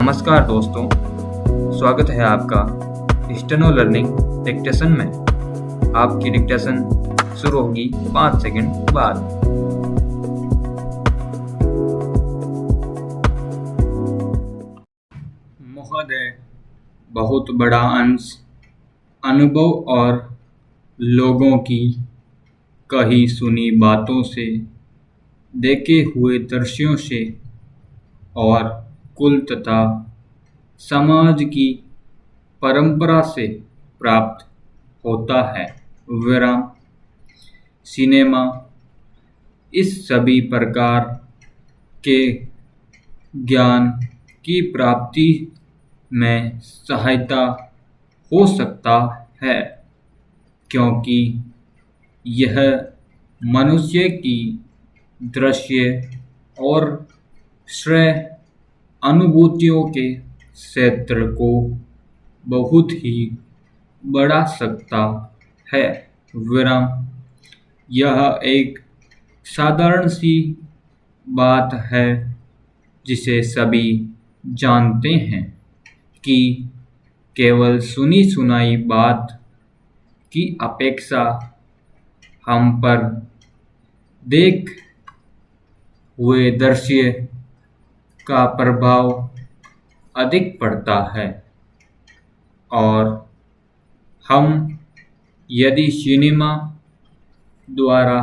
नमस्कार दोस्तों, स्वागत है आपका स्टेनो लर्निंग डिक्टेशन में। आपकी डिक्टेशन शुरू होगी 5 सेकंड बाद। महोदय, बहुत बड़ा अंश अनुभव और लोगों की कही सुनी बातों से, देखे हुए दृश्यों से और कुल तथा समाज की परंपरा से प्राप्त होता है। विराम सिनेमा इस सभी प्रकार के ज्ञान की प्राप्ति में सहायता हो सकता है, क्योंकि यह मनुष्य की दृश्य और श्रव्य अनुभूतियों के क्षेत्र को बहुत ही बढ़ा सकता है। विराम यह एक साधारण सी बात है जिसे सभी जानते हैं कि केवल सुनी सुनाई बात की अपेक्षा हम पर देख हुए दृश्य का प्रभाव अधिक पड़ता है, और हम यदि सिनेमा द्वारा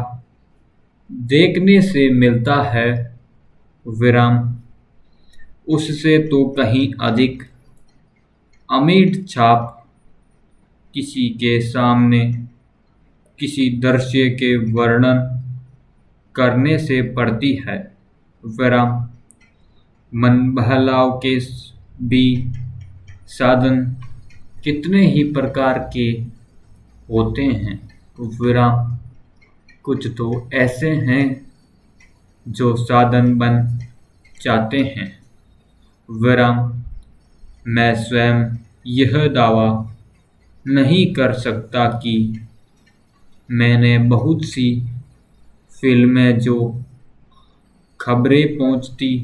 देखने से मिलता है विराम, उससे तो कहीं अधिक अमिट छाप किसी के सामने किसी दृश्य के वर्णन करने से पड़ती है। विराम मन बहलाव के भी साधन कितने ही प्रकार के होते हैं। विराम कुछ तो ऐसे हैं जो साधन बन जाते हैं। विराम मैं स्वयं यह दावा नहीं कर सकता कि मैंने बहुत सी फिल्में जो खबरें पहुंचती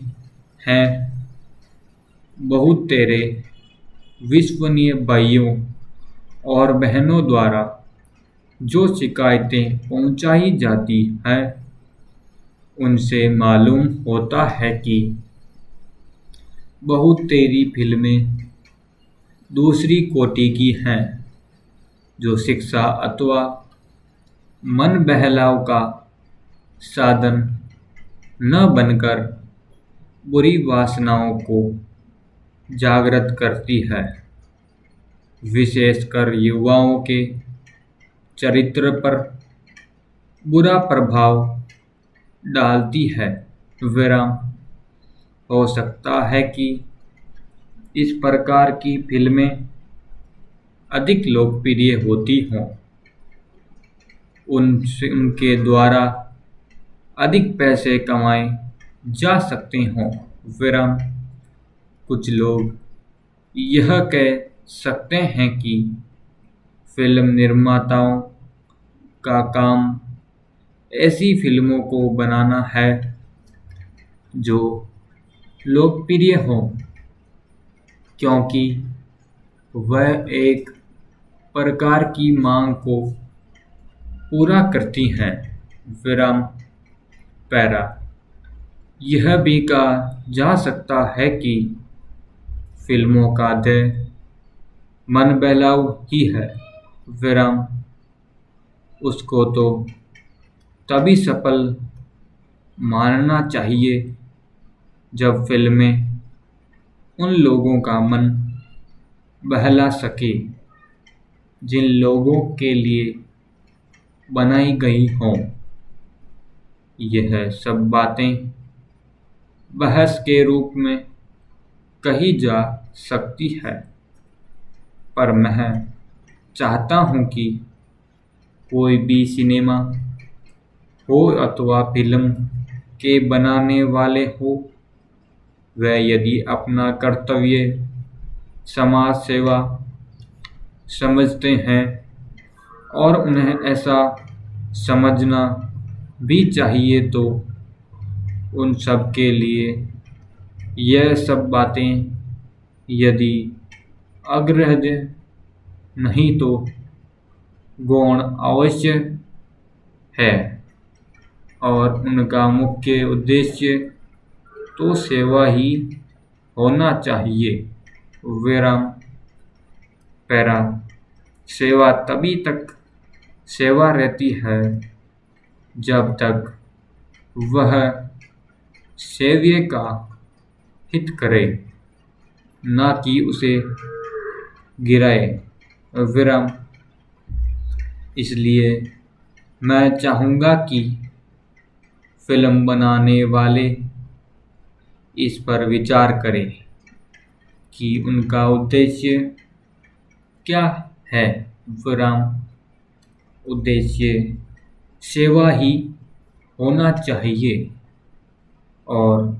हैं, बहुत तेरे विश्वसनीय भाइयों और बहनों द्वारा जो शिकायतें पहुंचाई जाती हैं, उनसे मालूम होता है कि बहुत तेरी फिल्में दूसरी कोटि की हैं, जो शिक्षा अथवा मन बहलाव का साधन न बनकर बुरी वासनाओं को जागृत करती है, विशेषकर युवाओं के चरित्र पर बुरा प्रभाव डालती है। विराम हो सकता है कि इस प्रकार की फिल्में अधिक लोकप्रिय होती हों, उनके द्वारा अधिक पैसे कमाए जा सकते हों। विराम कुछ लोग यह कह सकते हैं कि फिल्म निर्माताओं का काम ऐसी फिल्मों को बनाना है जो लोकप्रिय हों, क्योंकि वह एक प्रकार की मांग को पूरा करती हैं। विराम पैरा यह भी कहा जा सकता है कि फिल्मों का ध्येय मन बहलाव ही है। विराम उसको तो तभी सफल मानना चाहिए जब फिल्में उन लोगों का मन बहला सके जिन लोगों के लिए बनाई गई हों। यह सब बातें बहस के रूप में कही जा सकती है, पर मैं चाहता हूँ कि कोई भी सिनेमा हो अथवा फिल्म के बनाने वाले हो, वह यदि अपना कर्तव्य समाज सेवा समझते हैं, और उन्हें ऐसा समझना भी चाहिए, तो उन सब के लिए यह सब बातें यदि अग्रज नहीं तो गौण अवश्य है और उनका मुख्य उद्देश्य तो सेवा ही होना चाहिए। विराम पैरा सेवा तभी तक सेवा रहती है जब तक वह सेव्य का हित करे, ना कि उसे गिराए। विराम इसलिए मैं चाहूँगा कि फिल्म बनाने वाले इस पर विचार करें कि उनका उद्देश्य क्या है। विराम उद्देश्य सेवा ही होना चाहिए और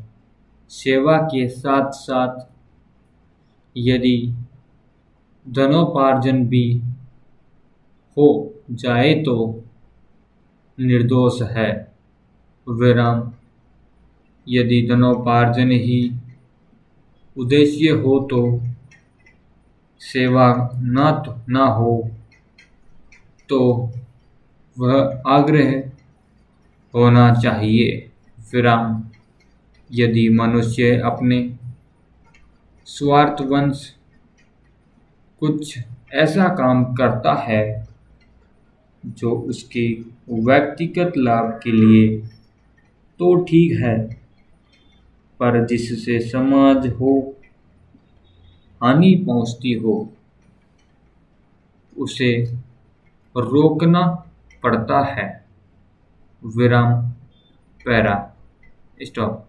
सेवा के साथ साथ यदि धनोपार्जन भी हो जाए तो निर्दोष है। विराम यदि धनोपार्जन ही उद्देश्य हो तो सेवा ना हो तो वह आग्रह होना चाहिए। विराम यदि मनुष्य अपने स्वार्थवश कुछ ऐसा काम करता है जो उसके व्यक्तिगत लाभ के लिए तो ठीक है, पर जिससे समाज हो हानि पहुंचती हो, उसे रोकना पड़ता है। विराम पैरा स्टॉप।